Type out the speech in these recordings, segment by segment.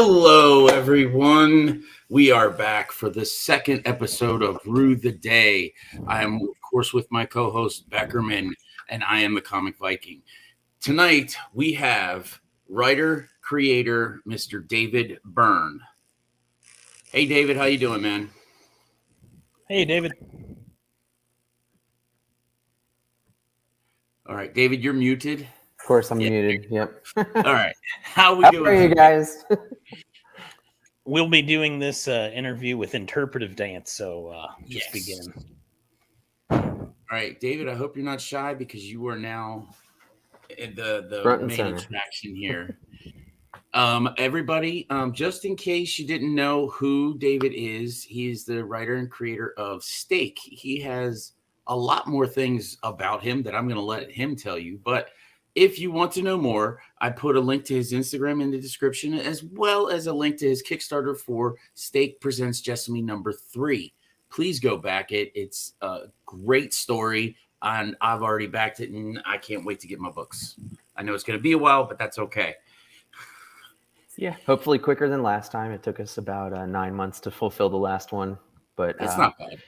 Hello, everyone. We are back for the second episode of Rue the Day. I am, of course, with my co-host Beckerman, and I am the Comic Viking. Tonight, we have writer, creator, Mr. David Byrne. Hey, David, how you doing, man? Hey, David. All right, David, you're muted. Of course, I'm muted. Yep. All right, how we doing? How are you guys? We'll be doing this interview with interpretive dance, so just begin. All right, David, I hope you're not shy because you are now the Front and main center. attraction here. Everybody, just in case you didn't know who David is, he is the writer and creator of Stake. He has a lot more things about him that I'm going to let him tell you, but if you want to know more, I put a link to his Instagram in the description, as well as a link to his Kickstarter for Stake Presents Jessamy #3. Please go back it. It's a great story, and I've already backed it, and I can't wait to get my books. I know it's going to be a while, but that's okay. Yeah, hopefully quicker than last time. It took us about 9 months to fulfill the last one, but It's not bad.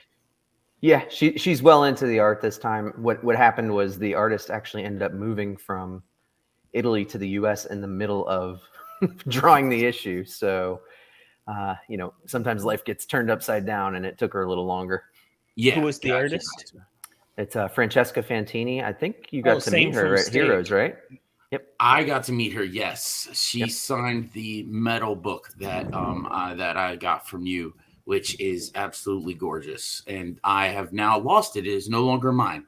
Yeah, she's well into the art this time. What happened was the artist actually ended up moving from Italy to the U.S. in the middle of drawing the issue. So, sometimes life gets turned upside down, and it took her a little longer. Yeah. Who was the artist? It's Francesca Fantini. I think you got to meet her at Stake. Heroes, right? Yep. I got to meet her. Yes, she signed the metal book that I got from you, which is absolutely gorgeous. And I have now lost it. It is no longer mine.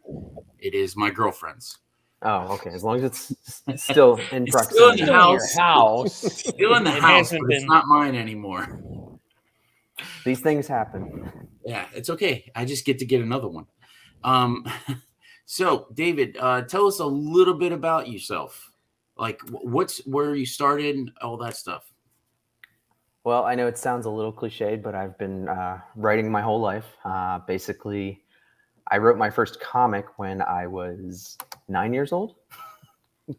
It is my girlfriend's. Oh, okay. As long as it's still in It's proximity. still in the house. Still in the It house, hasn't but it's been- not mine anymore. These things happen. Yeah, it's okay. I just get to get another one. So, David, tell us a little bit about yourself. Like, where you started, all that stuff. Well, I know it sounds a little cliched, but I've been writing my whole life. Basically, I wrote my first comic when I was 9 years old,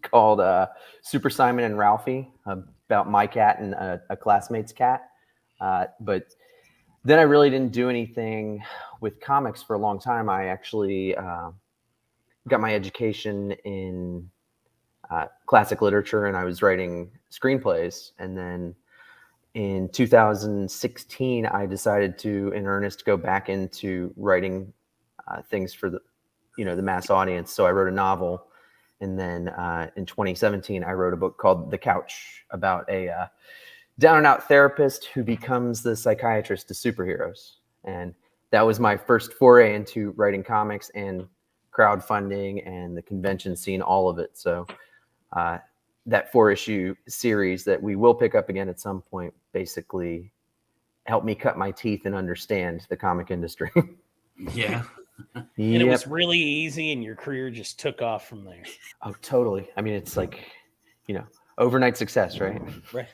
called Super Simon and Ralphie, about my cat and a classmate's cat. But then I really didn't do anything with comics for a long time. I actually got my education in classic literature, and I was writing screenplays. And then in 2016, I decided to, in earnest, go back into writing things for the mass audience. So I wrote a novel, and then in 2017, I wrote a book called The Couch about a down and out therapist who becomes the psychiatrist to superheroes. And that was my first foray into writing comics and crowdfunding and the convention scene, all of it. So that 4-issue series that we will pick up again at some point basically helped me cut my teeth and understand the comic industry. Yeah. And it was really easy, and your career just took off from there. Oh, totally. I mean, it's like, overnight success, right? Right.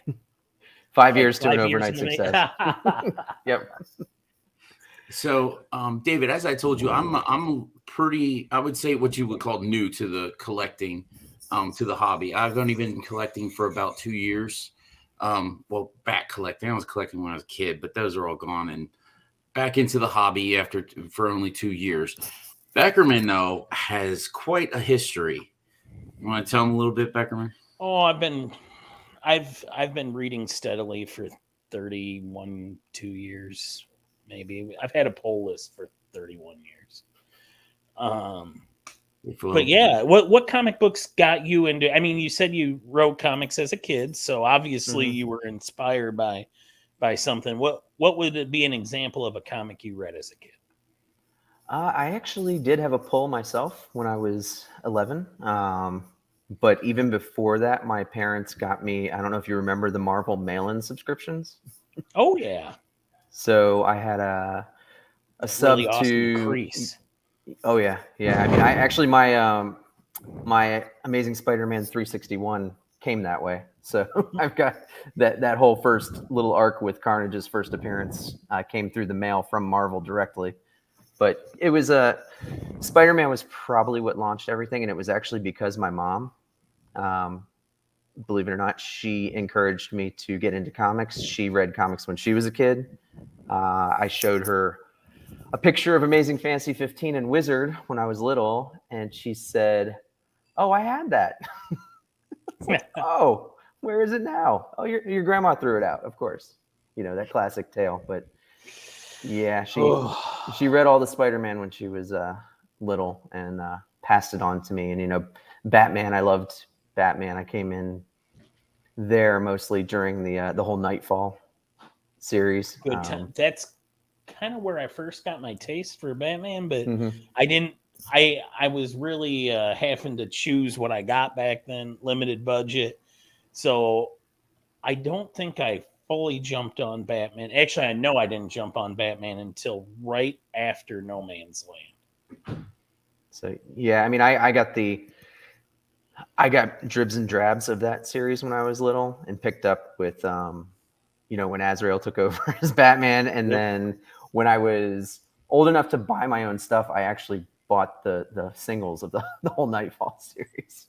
5 years to 5 an years overnight in the success. Yep. So, David, as I told you, I'm pretty, I would say what you would call new to the collecting, to the hobby. I've only been collecting for about 2 years. Back collecting. I was collecting when I was a kid, but those are all gone, and back into the hobby for only 2 years. Beckerman, though, has quite a history. You want to tell him a little bit, Beckerman? Oh, I've been reading steadily for 2 years, maybe. I've had a poll list for 31 years. But yeah, what comic books got you into? I mean, you said you wrote comics as a kid, so obviously you were inspired by something. What would it be an example of a comic you read as a kid? I actually did have a poll myself when I was 11. But even before that, my parents got me, I don't know if you remember the Marvel mail-in subscriptions. Oh, yeah. So I had a sub really awesome to crease. Oh yeah. I mean, I actually my Amazing Spider-Man 361 came that way. So I've got that whole first little arc with Carnage's first appearance came through the mail from Marvel directly. But it was Spider-Man was probably what launched everything, and it was actually because my mom believe it or not, she encouraged me to get into comics. She read comics when she was a kid. I showed her a picture of Amazing Fantasy 15 and Wizard when I was little, and she said, "Oh, I had that." Like, oh, where is it now? Oh, your grandma threw it out, of course. You know, that classic tale. But yeah, she read all the Spider-Man when she was little and passed it on to me. And, you know, Batman, I loved Batman. I came in there mostly during the whole Nightfall series. Good time. That's kind of where I first got my taste for Batman, but Mhm. I didn't. I was really having to choose what I got back then, limited budget. So I don't think I fully jumped on Batman. Actually, I know I didn't jump on Batman until right after No Man's Land. So yeah, I mean, I got dribs and drabs of that series when I was little, and picked up with you know, when Azrael took over as Batman, and then when I was old enough to buy my own stuff, I actually bought the singles of the whole Nightfall series.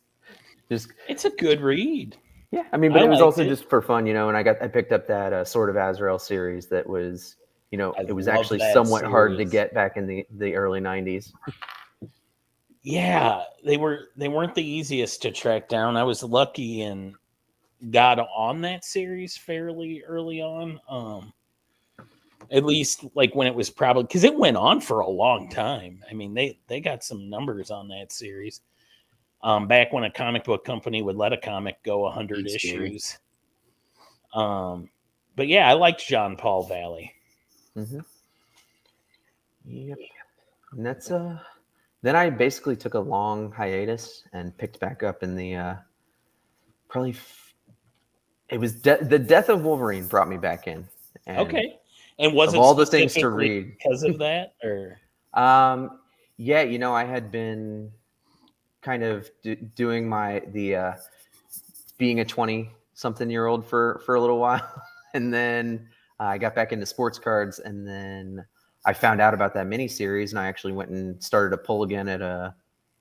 Just It's a good read. yeah, I mean, but I it was liked also it. just for fun, you know. And I picked up that Sword of Azrael series that was, you know, I it was love actually that somewhat hard to series. get back in the early 90s. Yeah, they weren't the easiest to track down. I was lucky and got on that series fairly early on. At least like when it was probably because it went on for a long time. I mean, they got some numbers on that series. Back when a comic book company would let a comic go 100 That's scary. issues. But yeah, I liked John Paul Valley. Mm-hmm. Yep. And that's then I basically took a long hiatus and picked back up in the probably it was the death of Wolverine brought me back in. And Okay. And was of it all the things to specifically read because of that, or yeah, you know, I had been kind of doing the being a 20-something-year-old for a little while, and then I got back into sports cards, and then I found out about that mini series, and I actually went and started a pull again at a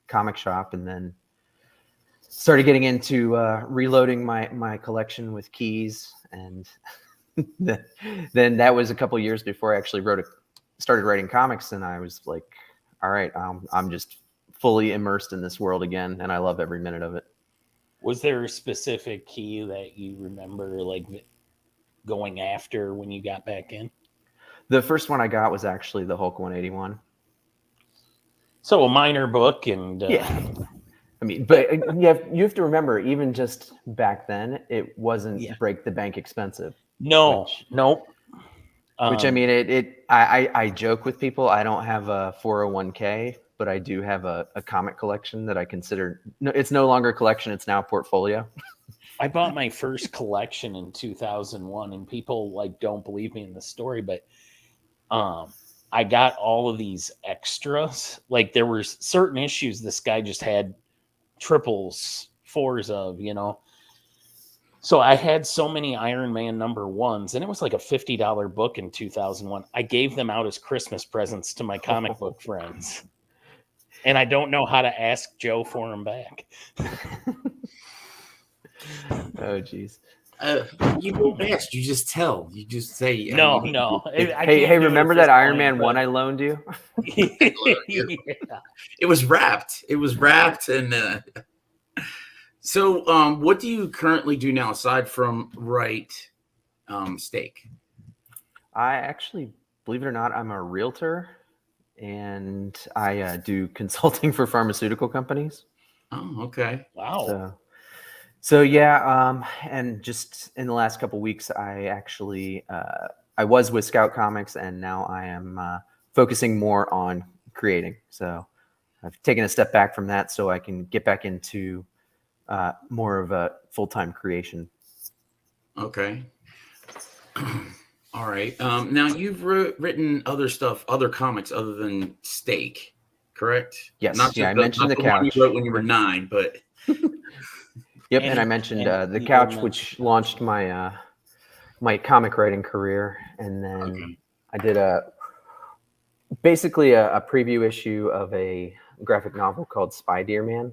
comic shop, and then started getting into reloading my collection with keys, and then that was a couple years before I actually started writing comics, and I was like, all right, I'm just fully immersed in this world again, and I love every minute of it. was there a specific key that you remember like going after when you got back in? The first one I got was actually the Hulk 181. So a minor book, and Yeah. I mean, but you have to remember, even just back then, it wasn't Yeah. break the bank expensive. nope. Which I mean, I joke with people. I don't have a 401k, but I do have a comic collection that I consider. No, it's no longer a collection; it's now a portfolio. I bought my first collection in 2001, and people like don't believe me in the story, but I got all of these extras. Like there were certain issues this guy just had triples, fours of, you know. So I had so many Iron Man #1s, and it was like a $50 book in 2001. I gave them out as Christmas presents to my comic book friends. And I don't know how to ask Joe for them back. Oh, geez. You don't ask. You just tell. You just say. No. Hey, remember that Iron Man 1 I loaned you? Yeah. It was wrapped. It was wrapped, and so what do you currently do now aside from write Steak? I actually, believe it or not, I'm a realtor, and I do consulting for pharmaceutical companies. Oh, okay. Wow. So yeah, and just in the last couple of weeks, I actually I was with Scout Comics, and now I am focusing more on creating. So I've taken a step back from that, so I can get back into more of a full-time creation. Okay. All right. Now you've written other stuff, other comics other than Steak, correct? Yes. Not Yeah, just I mentioned the one couch. you wrote when you were 9, but Yep, and I mentioned the couch, which launched my my comic writing career, and then okay. I did basically a preview issue of a graphic novel called Spy Deer Man,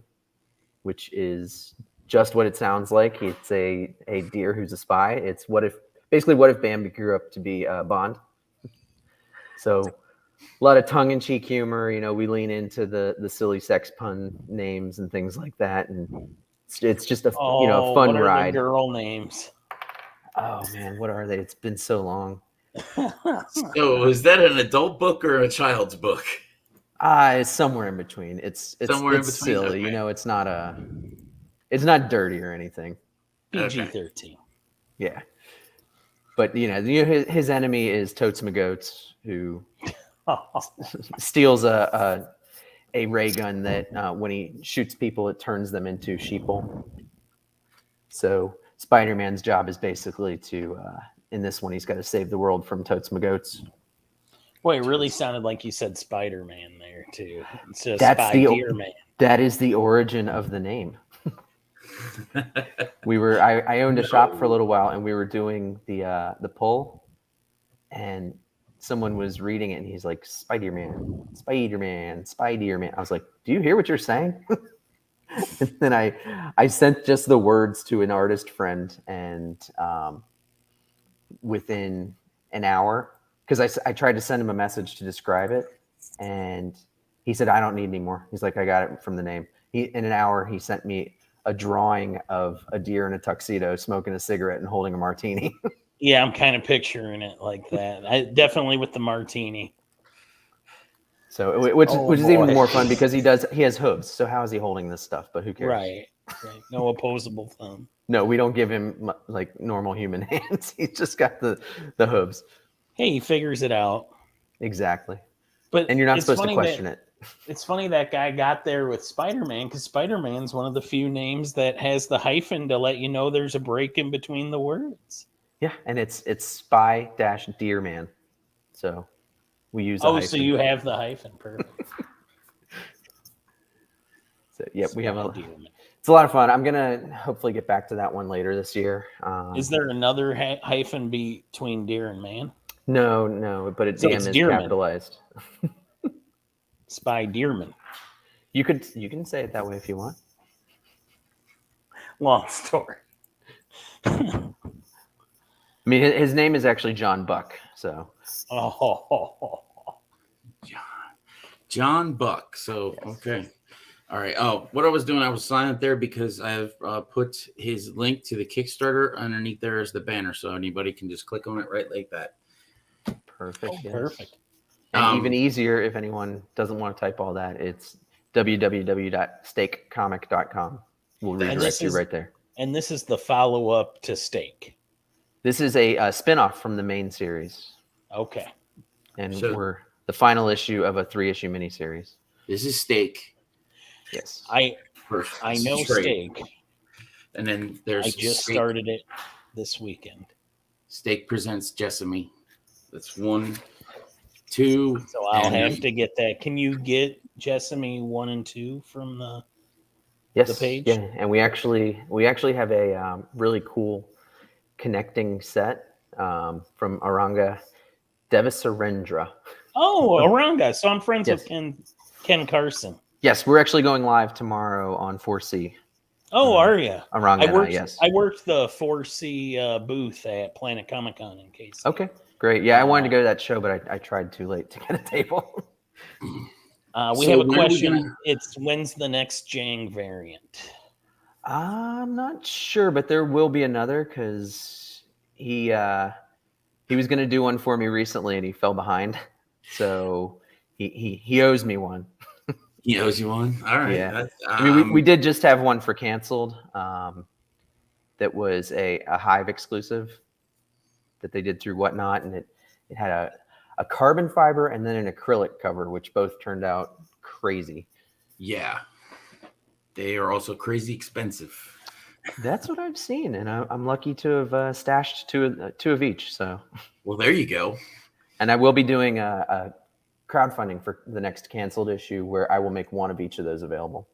which is just what it sounds like. It's a deer who's a spy. It's what if Bambi grew up to be Bond. So a lot of tongue-in-cheek humor. We lean into the silly sex pun names and things like that, and it's just a fun what are ride. the girl names? Oh man, what are they? It's been so long. So is that an adult book or a child's book? It's somewhere in between. It's Somewhere in it's between, silly. okay. It's not dirty or anything. PG-13. Yeah. But his enemy is Totes McGoats, who steals a ray gun that when he shoots people, it turns them into sheeple. So Spider-Man's job is basically to, in this one, he's got to save the world from Totes McGoats. Boy, it really sounded like you said Spider-Man there too. It's That's Spider-Man. That is the origin of the name. I owned a shop for a little while, and we were doing the pull, and someone was reading it, and he's like, Spider-Man, Spider-Man, Spider-Man. I was like, do you hear what you're saying? And then I sent just the words to an artist friend, and within an hour, because I tried to send him a message to describe it, and he said, I don't need any more. He's like, I got it from the name. In an hour, he sent me a drawing of a deer in a tuxedo smoking a cigarette and holding a martini. Yeah, I'm kind of picturing it like that. Definitely with the martini. So, which is even more fun because he has hooves. So how is he holding this stuff? But who cares? Right. No opposable thumb. No, we don't give him like normal human hands. He's just got the hooves. Hey, he figures it out. Exactly. And you're not supposed to question it. It's funny that guy got there with Spider-Man, because Spider-Man's one of the few names that has the hyphen to let you know there's a break in between the words. Yeah, and it's spy-deerman. So we use the hyphen. So you have the hyphen. Perfect. So we have it's a lot of fun. I'm gonna hopefully get back to that one later this year. Is there another hyphen between deer and man? No, but it's capitalized. Spy-deerman. You can say it that way if you want. Long story. I mean, his name is actually John Buck. So. John Buck. So yes. Okay. All right. Oh, what I was doing, I was silent there because I've put his link to the Kickstarter underneath there as the banner, so anybody can just click on it right like that. Perfect. Yes. Perfect. And even easier, if anyone doesn't want to type all that, it's www.stakecomic.com. We'll redirect you right there. And this is the follow-up to Stake. This is a spin-off from the main series. Okay. And we're the final issue of a 3-issue miniseries. This is Stake. Yes. I know Stake. And then there's I just started it this weekend. Stake presents Jessamy. That's 1, 2. So I'll have to get that. Can you get Jessamy 1 and 2 from the page? Yeah, and we actually have a really cool connecting set from Aranga Devasurendra. Oh, Aranga. So I'm friends with Ken Carson. Yes, we're actually going live tomorrow on 4C. Oh, are you? Aranga, yes. I worked the 4C booth at Planet Comic Con in case. Okay, great. Yeah, I wanted to go to that show, but I tried too late to get a table. We have a question. It's when's the next Giang variant? I'm not sure, but there will be another because he was going to do one for me recently and he fell behind, so he owes me one. He owes you one. All right. Yeah. I mean, we did just have one for canceled. That was a Hive exclusive that they did through Whatnot, and it had a carbon fiber and then an acrylic cover, which both turned out crazy. Yeah. They are also crazy expensive. That's what I've seen, and I'm lucky to have stashed two of each. So. Well, there you go. And I will be doing a crowdfunding for the next canceled issue where I will make one of each of those available.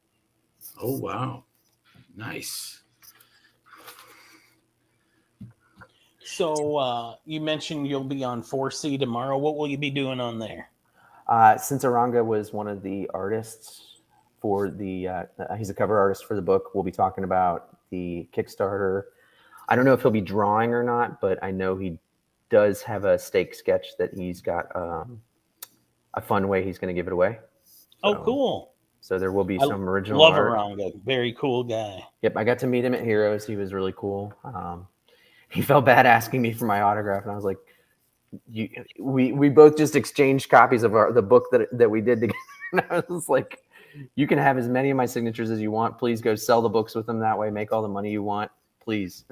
Oh, wow. Nice. So you mentioned you'll be on 4C tomorrow. What will you be doing on there? Since Aranga was one of the artists for he's a cover artist for the book, we'll be talking about the Kickstarter. I don't know if he'll be drawing or not, but I know he does have a stake sketch that he's got a fun way he's going to give it away. Oh, cool. So there will be I some original love art. Aranga. Very cool guy. Yep, I got to meet him at Heroes. He was really cool. He felt bad asking me for my autograph, and I was like, we both just exchanged copies of the book that we did together. And I was like, you can have as many of my signatures as you want. Please go sell the books with them that way. Make all the money you want, please.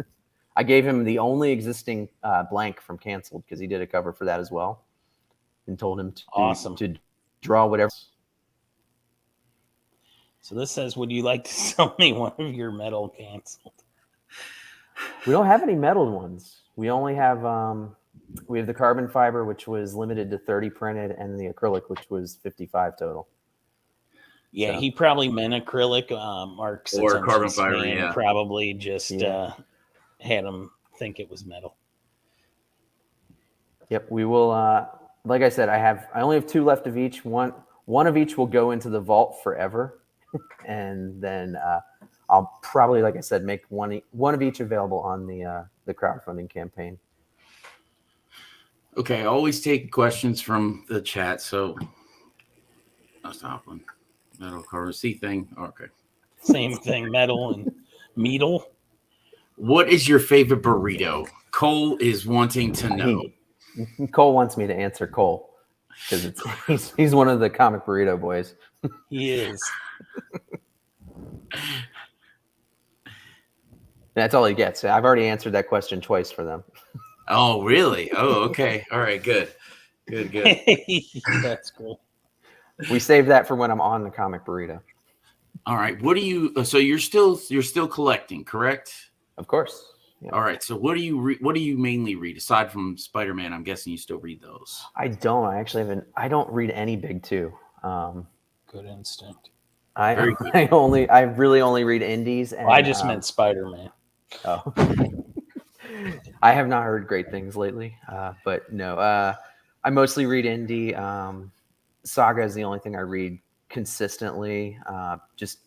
I gave him the only existing blank from Canceled because he did a cover for that as well, and told him to draw whatever. So this says, would you like to sell me one of your metal Canceled? We don't have any metaled ones. We only have we have the carbon fiber, which was limited to 30 printed, and the acrylic, which was 55 total. Yeah, so he probably meant acrylic. Mark's or carbon fiber, yeah. Probably just had him think it was metal. Yep, we will. Like I said, I only have 2 left of each. One of each will go into the vault forever, and then I'll probably, like I said, make one of each available on the crowdfunding campaign. Okay, I always take questions from the chat, so I'll stop one. Metal cover C thing. Okay. Same thing, metal and metal. What is your favorite burrito? Cole is wanting to know. Cole wants me to answer Cole because he's one of the comic burrito boys. He is. That's all he gets. I've already answered that question twice for them. Oh, really? Oh, okay. All right, good. That's cool. We save that for when I'm on the comic burrito. All right. What do you? So you're still collecting, correct? Of course. Yeah. All right. So what do you mainly read aside from Spider-Man? I'm guessing you still read those. I don't. I actually haven't. I don't read any big two. Good instinct. I really only read indies. And, I just meant Spider-Man. Oh. I have not heard great things lately, but no. I mostly read indie. Saga is the only thing I read consistently, just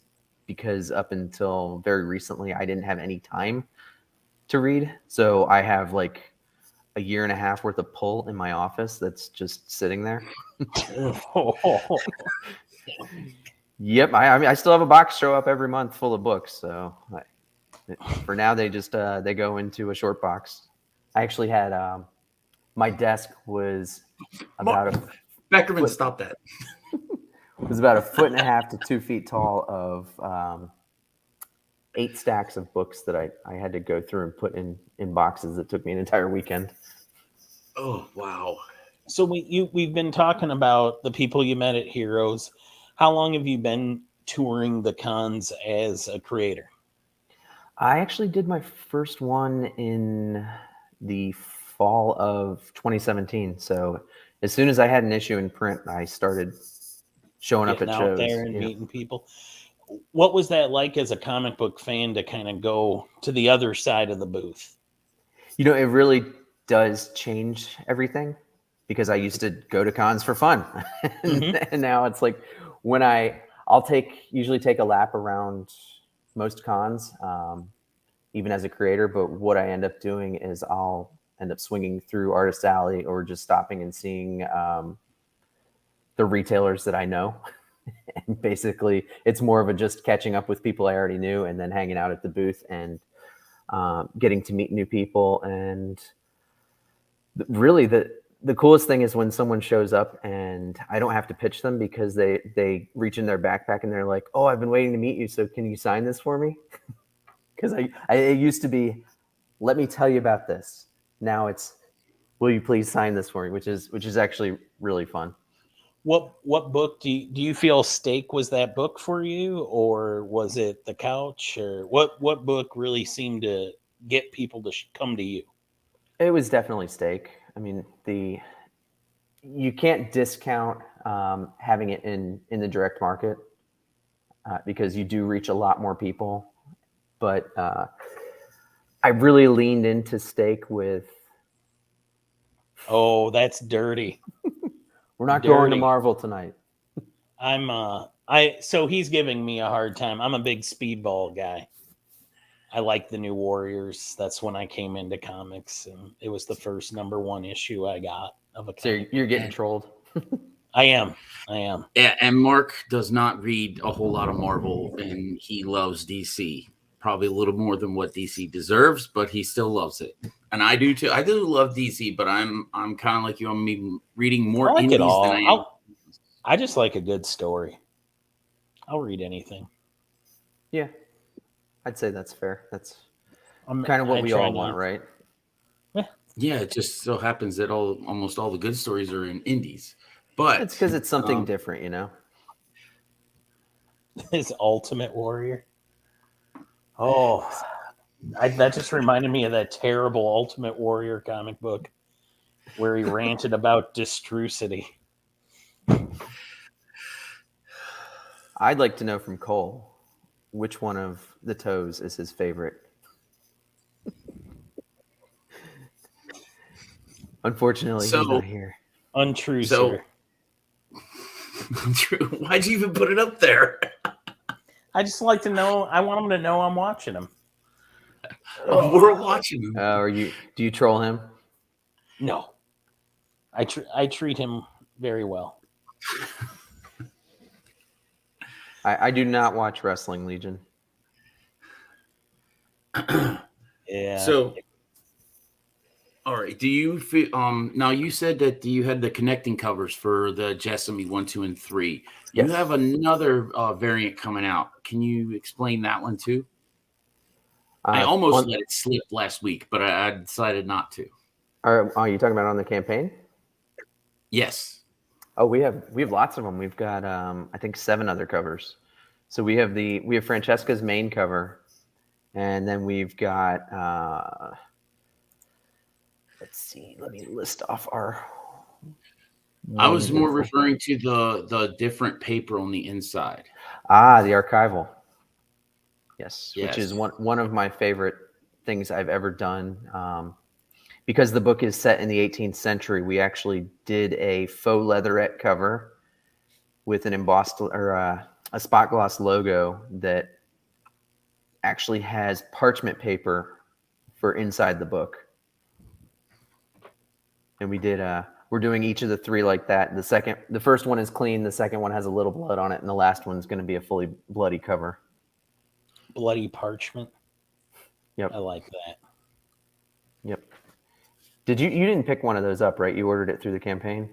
because up until very recently I didn't have any time to read. So I have like a year and a half worth of pull in my office that's just sitting there. Yep, I still have a box show up every month full of books. So for now, they just they go into a short box. I actually had my desk was about Beckerman, stop that. It was about 1.5 to 2 feet tall of 8 stacks of books that I had to go through and put in boxes that took me an entire weekend. Oh, wow. So we've been talking about the people you met at Heroes. How long have you been touring the cons as a creator? I actually did my first one in the fall of 2017. So as soon as I had an issue in print, I started showing up at shows. Out there and meeting people. What was that like as a comic book fan to kind of go to the other side of the booth? You know, it really does change everything because I used to go to cons for fun. And now it's like when I'll usually take a lap around most cons, even as a creator. But what I end up doing is I'll end up swinging through Artist Alley or just stopping and seeing the retailers that I know. And basically, it's more of a just catching up with people I already knew and then hanging out at the booth and getting to meet new people. And really, the coolest thing is when someone shows up and I don't have to pitch them because they reach in their backpack and they're like, "Oh, I've been waiting to meet you, so can you sign this for me?" Because it used to be, "Let me tell you about this." Now it's, "Will you please sign this for me?" Which is actually really fun. What book do you feel Stake was that book for you, or was it The Couch, or what book really seemed to get people to come to you? It was definitely Stake. I mean, you can't discount having it in the direct market because you do reach a lot more people. But I really leaned into Stake with. Oh, that's dirty. We're not going to Marvel tonight. So he's giving me a hard time. I'm a big Speedball guy. I liked the New Warriors. That's when I came into comics, and it was the first #1 issue I got of a So comic. you're getting trolled. I am. And Mark does not read a whole lot of Marvel, and he loves DC. Probably a little more than what DC deserves, but he still loves it. And I do too. I do love DC, but I'm kind of like you. I'm reading more I like indies it all. than I am. I just like a good story. I'll read anything. Yeah, I'd say that's fair. That's I'm- kind of what I we try all not- want, right? Yeah, it just so happens that almost all the good stories are in indies. But It's because it's something different, you know. His Ultimate Warrior. Oh, that just reminded me of that terrible Ultimate Warrior comic book where he ranted about Distrucity. I'd like to know from Cole which one of the toes is his favorite. Unfortunately, he's not here. Untrue, So- sir. True. Why'd you even put it up there? I just like to know. I want him to know I'm watching him. We're watching him. Do you troll him? No, I treat him very well. I do not watch Wrestling Legion. Yeah. So, all right. Do you feel? Now you said that you had the connecting covers for the Jessamy 1, 2, and 3. Yes. You have another variant coming out. Can you explain that one too? I almost let it slip last week, but I decided not to. Are you talking about on the campaign? Yes. Oh, we have lots of them. We've got I think 7 other covers. So we have Francesca's main cover, and then we've got let's see. Let me list off our. I was more referring to the different paper on the inside. The archival. Yes, Yes. which is one of my favorite things I've ever done. Because the book is set in the 18th century, we actually did a faux leatherette cover with an embossed or a spot gloss logo that actually has parchment paper for inside the book. And we did we're doing each of the 3 like that. The first one is clean, the second one has a little blood on it, and the last one's going to be a fully bloody cover. Bloody parchment. Yep. I like that. Yep. You didn't pick one of those up, right? You ordered it through the campaign?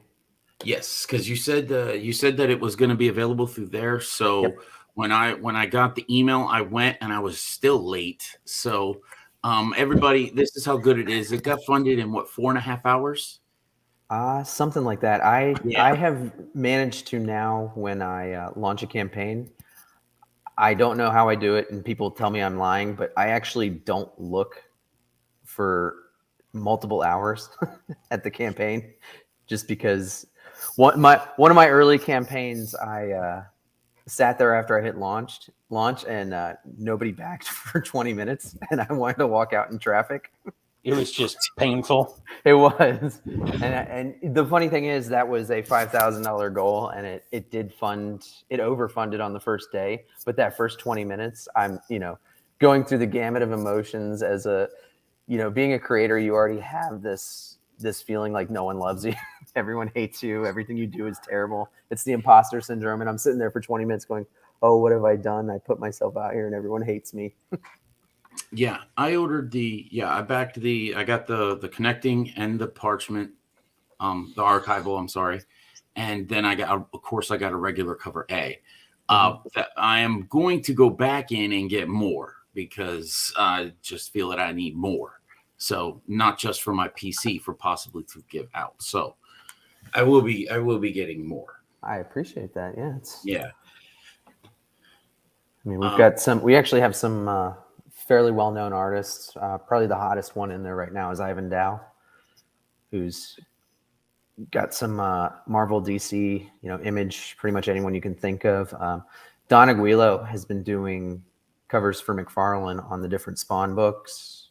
Yes, because you said that it was going to be available through there. So Yep. when I got the email, I went and I was still late. So everybody, this is how good it is. It got funded in 4.5 hours? Something like that. I Yeah. have managed to now, when I launch a campaign, I don't know how I do it, and people tell me I'm lying, but I actually don't look for multiple hours at the campaign, just because one of my early campaigns, I sat there after I hit launch, and nobody backed for 20 minutes, and I wanted to walk out in traffic. It was just painful. It was, and the funny thing is that was a $5,000 goal, and it did fund. It overfunded on the first day, but that first 20 minutes, I'm going through the gamut of emotions as a being a creator. You already have this feeling like no one loves you, everyone hates you, everything you do is terrible. It's the imposter syndrome, and I'm sitting there for 20 minutes going, "Oh, what have I done? I put myself out here, and everyone hates me." Yeah, I ordered I got the connecting and the parchment, the archival, I'm sorry. And then I got a regular cover A. That I am going to go back in and get more because I just feel that I need more. So not just for my PC, for possibly to give out. So I will be getting more. I appreciate that. Yeah. Yeah. I mean, we actually have some fairly well-known artists. Probably the hottest one in there right now is Ivan Dow, who's got some Marvel, DC, Image, pretty much anyone you can think of. Don Aguilo has been doing covers for McFarlane on the different Spawn books.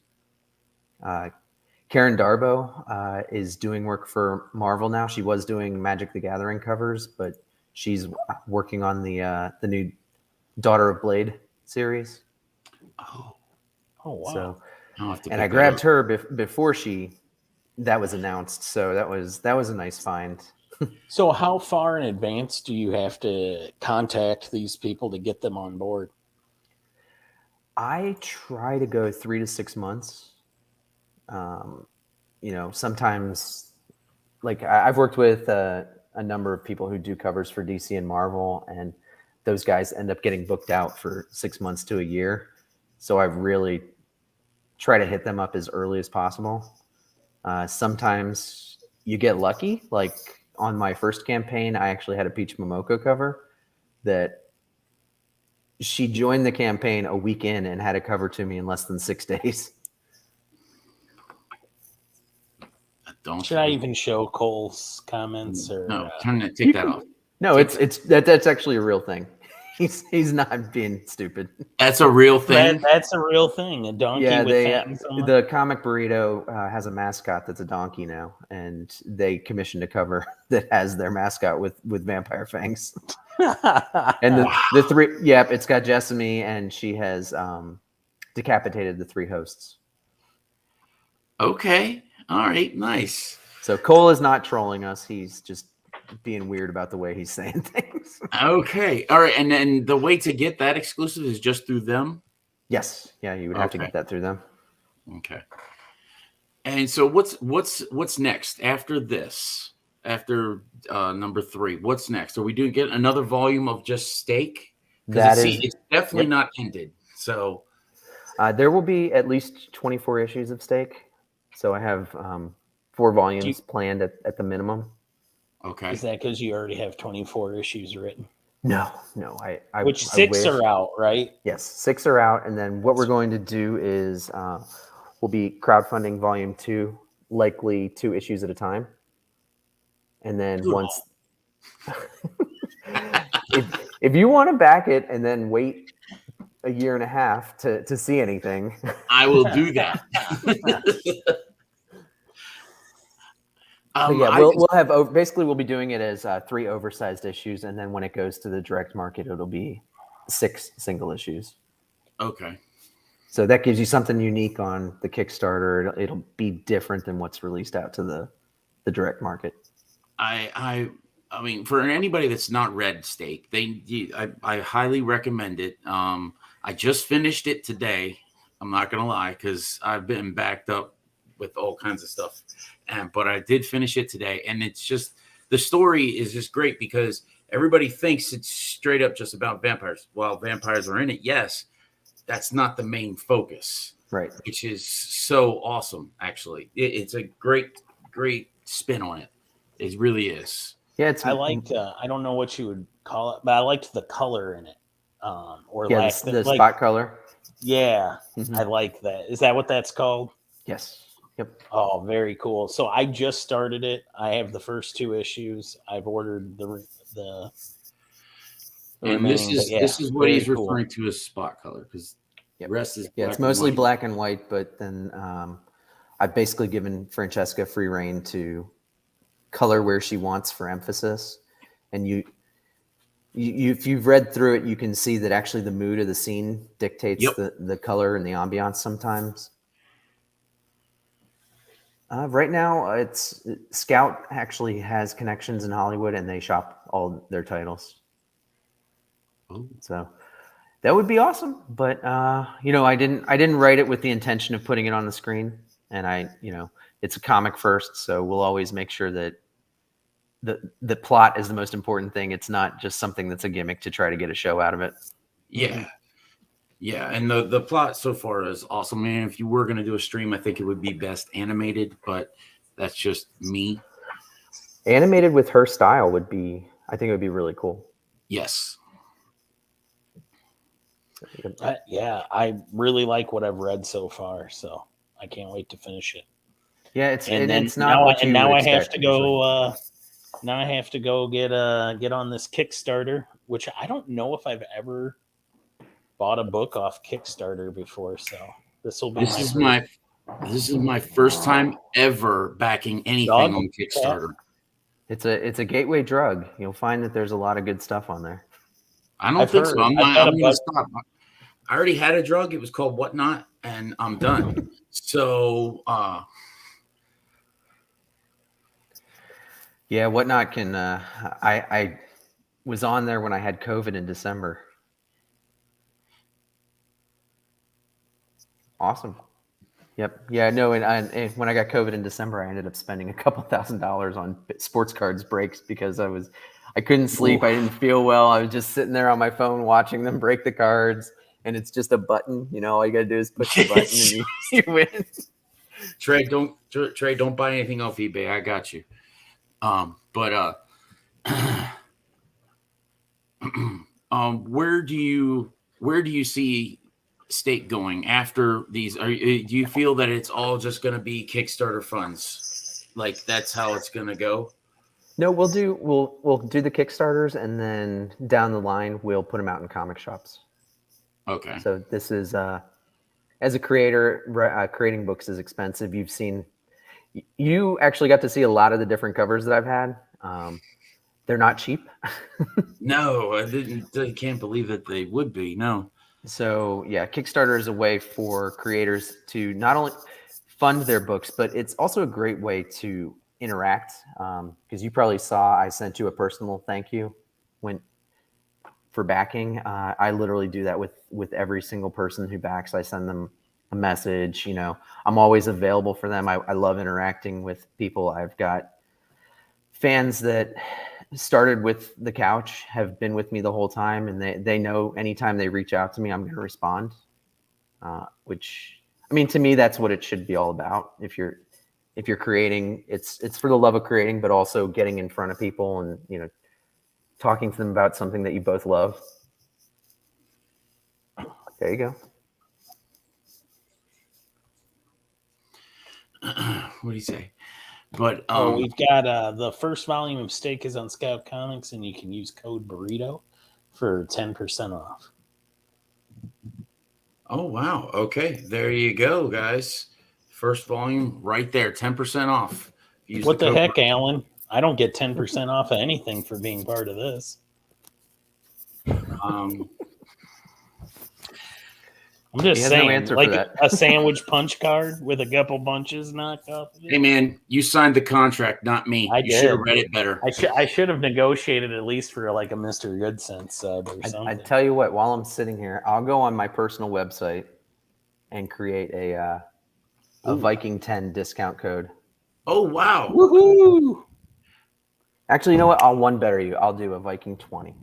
Karen Darbo is doing work for Marvel now. She was doing Magic the Gathering covers, but she's working on the new Daughter of Blade series. Oh, Oh wow! So, I'll have to and I pick that grabbed up. her before that was announced. So that was a nice find. So how far in advance do you have to contact these people to get them on board? I try to go 3 to 6 months. Sometimes like I've worked with a number of people who do covers for DC and Marvel, and those guys end up getting booked out for 6 months to a year. So I really try to hit them up as early as possible. Sometimes you get lucky. Like on my first campaign, I actually had a Peach Momoko cover that she joined the campaign a week in and had a cover to me in less than 6 days. Don't Should I even show Cole's comments or? No, take that off. No, that's actually a real thing. He's not being stupid. That's a real thing. That's a real thing. A donkey with fangs on it? The Comic Burrito has a mascot that's a donkey now, and they commissioned a cover that has their mascot with vampire fangs. And the three, it's got Jessamy, and she has decapitated the 3 hosts. Okay, all right, nice. So Cole is not trolling us; he's just being weird about the way he's saying things. Okay, all right, and then the way to get that exclusive is just through them. Yes, yeah, you would have to get that through them. Okay. And so what's next after this? After number 3, what's next? Are we doing get another volume of just Steak? It's definitely not ended. So there will be at least 24 issues of Steak. So I have 4 volumes planned at the minimum. Okay. Is that because you already have 24 issues written? No. Which 6 are out, right? Yes, 6 are out, and then what we're going to do is we'll be crowdfunding volume 2, likely 2 issues at a time, and then once, if you want to back it and then wait a year and a half to see anything, I will do that. we'll have basically we'll be doing it as 3 oversized issues, and then when it goes to the direct market, it'll be 6 single issues. Okay. So that gives you something unique on the Kickstarter. It'll be different than what's released out to the direct market. I mean, for anybody that's not read Steak, I highly recommend it. I just finished it today. I'm not gonna lie, because I've been backed up with all kinds of stuff. But I did finish it today, and it's just the story is just great because everybody thinks it's straight up just about vampires. While vampires are in it, yes, that's not the main focus, right? Which is so awesome. Actually, it's a great spin on it. It really is. Yeah, I liked. I don't know what you would call it, but I liked the color in it. The spot color. Yeah, I like that. Is that what that's called? Yes. Yep. Oh, very cool. So I just started it. I have the first 2 issues. I've ordered the and this is what he's referring to as spot color, because the rest is it's mostly black and white. But then I've basically given Francesca free reign to color where she wants for emphasis, and you if you've read through it, you can see that actually the mood of the scene dictates the color and the ambiance sometimes. Right now, it's Scout actually has connections in Hollywood, and they shop all their titles. Ooh. So that would be awesome. But I didn't write it with the intention of putting it on the screen, and it's a comic first, so we'll always make sure that the plot is the most important thing. It's not just something that's a gimmick to try to get a show out of it. Yeah. Yeah, and the plot so far is awesome, man. If you were going to do a stream, I think it would be best animated, but that's just me. Animated with her style I think it would be really cool. Yes. I really like what I've read so far, so I can't wait to finish it. Yeah, it's not. Now I have to go. Now I have to go get on this Kickstarter, which I don't know if I've ever bought a book off Kickstarter before, so this will be. This is my first time ever backing anything on Kickstarter. It's a gateway drug. You'll find that there's a lot of good stuff on there. I don't think so. I'm going to stop. I already had a drug. It was called Whatnot, and I'm done. So, Yeah, Whatnot can. I was on there when I had COVID in December. Awesome. Yep. Yeah. No. And when I got COVID in December, I ended up spending a couple $1,000s on sports cards breaks because I couldn't sleep. Ooh. I didn't feel well. I was just sitting there on my phone watching them break the cards, and it's just a button. All you got to do is push the button and you win. Trey, don't buy anything off eBay. I got you. But where do you see Stake going after these? Do you feel that it's all just going to be Kickstarter funds? Like that's how it's going to go? No, we'll do the Kickstarters, and then down the line we'll put them out in comic shops. Okay. So this is as a creator, creating books is expensive. You actually got to see a lot of the different covers that I've had. They're not cheap. No, I can't believe that they would be. No. So yeah, Kickstarter is a way for creators to not only fund their books, but it's also a great way to interact. Because you probably saw I sent you a personal thank you for backing. I literally do that with every single person who backs. I send them a message. I'm always available for them. I love interacting with people. I've got fans that started with the couch, have been with me the whole time, and they know anytime they reach out to me, I'm going to respond. Which, I mean, to me, that's what it should be all about. If you're creating, it's for the love of creating, but also getting in front of people and talking to them about something that you both love. There you go. What do you say? But we've got the first volume of Stake is on Scout Comics, and you can use code Burrito for 10% off. Oh wow! Okay, there you go, guys. First volume right there, 10% off. What the heck, Alan? I don't get 10% off of anything for being part of this. I'm just saying, no answer like for that. a sandwich punch card with a couple bunches knocked off of it. Hey man, you signed the contract, not me. You should have read it better. I should have negotiated at least for like a Mr. Good Sense sub or something. I tell you what, while I'm sitting here, I'll go on my personal website and create a Viking 10 discount code. Oh wow! Woohoo! Actually, you know what? I'll one better you. I'll do a Viking 20.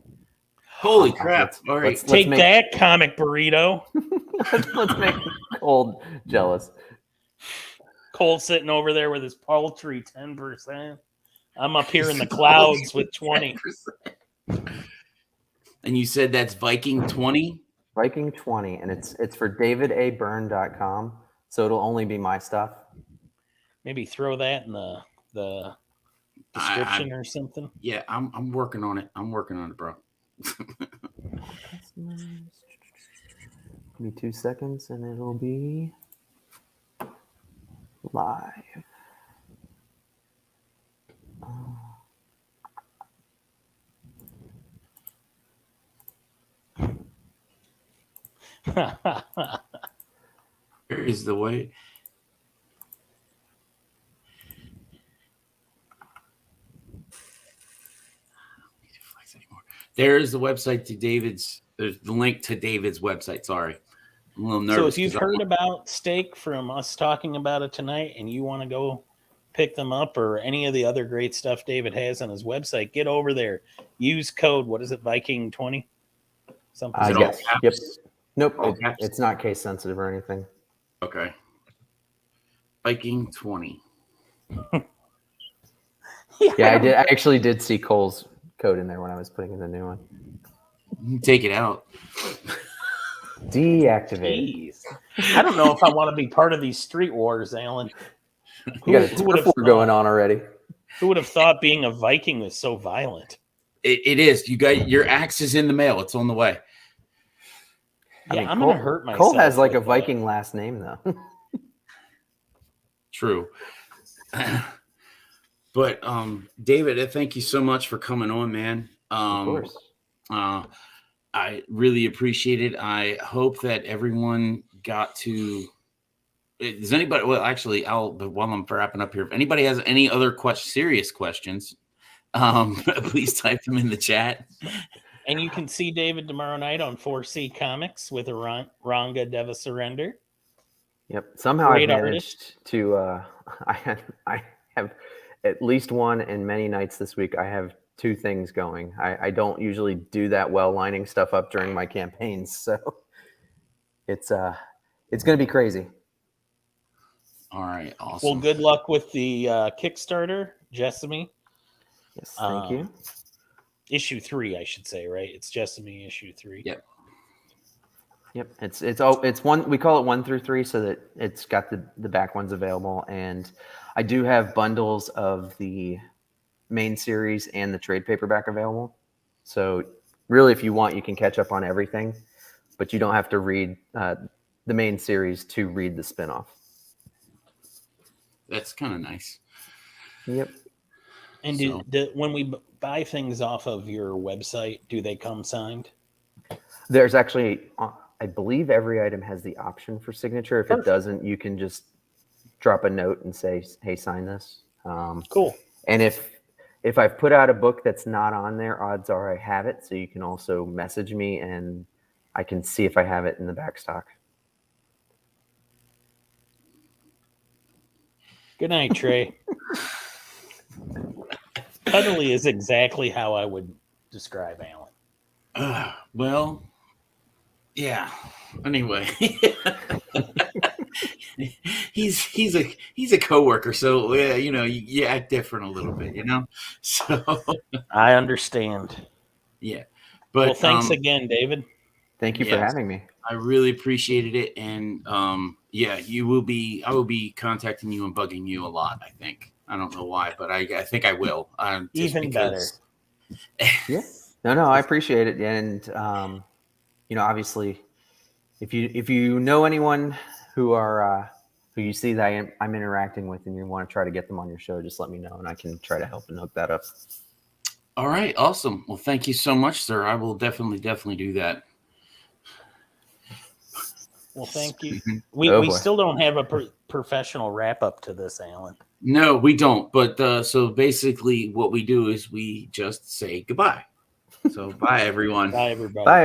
Holy crap! All right, take that, comic Burrito. let's make Cole jealous. Cole sitting over there with his paltry 10%. I'm up here in the clouds with 20. 10%. And you said that's Viking 20? Viking 20, and it's for davidAbyrne.com, so it'll only be my stuff. Maybe throw that in the description or something. Yeah, I'm working on it. I'm working on it, bro. Give me 2 seconds and it'll be live. Here is the way. There's the website to David's. There's the link to David's website. Sorry, I'm a little nervous. So if you've heard about Stake from us talking about it tonight, and you want to go pick them up or any of the other great stuff David has on his website, get over there. Use code. What is it? Viking 20. Something. Yes. Yep. Nope. It's not case sensitive or anything. Okay. Viking 20. Yeah, I did. I actually did see Cole's code in there when I was putting in the new one. Take it out. Deactivate. I don't know if I want to be part of these street wars, Alan. You got a turf war going on already. Who would have thought being a Viking was so violent? It is. You got your axe is in the mail. It's on the way. Yeah, I'm going to hurt myself. Cole has like a Viking last name, though. True. But David, thank you so much for coming on, man. Of course. I really appreciate it. I hope that everyone got to. Does anybody? Well, actually, but while I'm wrapping up here, if anybody has any other serious questions, please type them in the chat. And you can see David tomorrow night on 4C Comics with a Ranga Deva Surrender. Yep. Somehow Great I've managed to. I have at least one, and many nights this week I have 2 things going. I don't usually do that well lining stuff up during my campaigns, so it's going to be crazy. All right, awesome. Well, good luck with the Kickstarter, Jessamy. Yes, thank you. Issue 3, I should say, right? It's Jessamy issue 3. Yep. Yep. It's one. We call it 1 through 3, so that it's got the back ones available, and I do have bundles of the main series and the trade paperback available. So really, if you want, you can catch up on everything, but you don't have to read the main series to read the spinoff. That's kind of nice. Yep. And when we buy things off of your website, do they come signed? There's actually, I believe every item has the option for signature. If it doesn't, you can just drop a note and say, "Hey, sign this." Cool. And if I've put out a book that's not on there, odds are I have it. So you can also message me and I can see if I have it in the back stock. Good night, Trey. Cuddly is exactly how I would describe Alan. Well, yeah. Anyway, he's a coworker, so you act different a little bit, So I understand. Yeah, but well, thanks again, David. Thank you for having me. I really appreciated it, and I will be contacting you and bugging you a lot. I think I don't know why, but I think I will. Even better. Yeah. No, I appreciate it, and obviously, if you know anyone who you see that I'm interacting with, and you want to try to get them on your show, just let me know, and I can try to help and hook that up. All right, awesome. Well, thank you so much, sir. I will definitely do that. Well, thank you. We still don't have a professional wrap up to this, Alan. No, we don't. But so basically, what we do is we just say goodbye. So bye, everyone. Bye, everybody. Bye.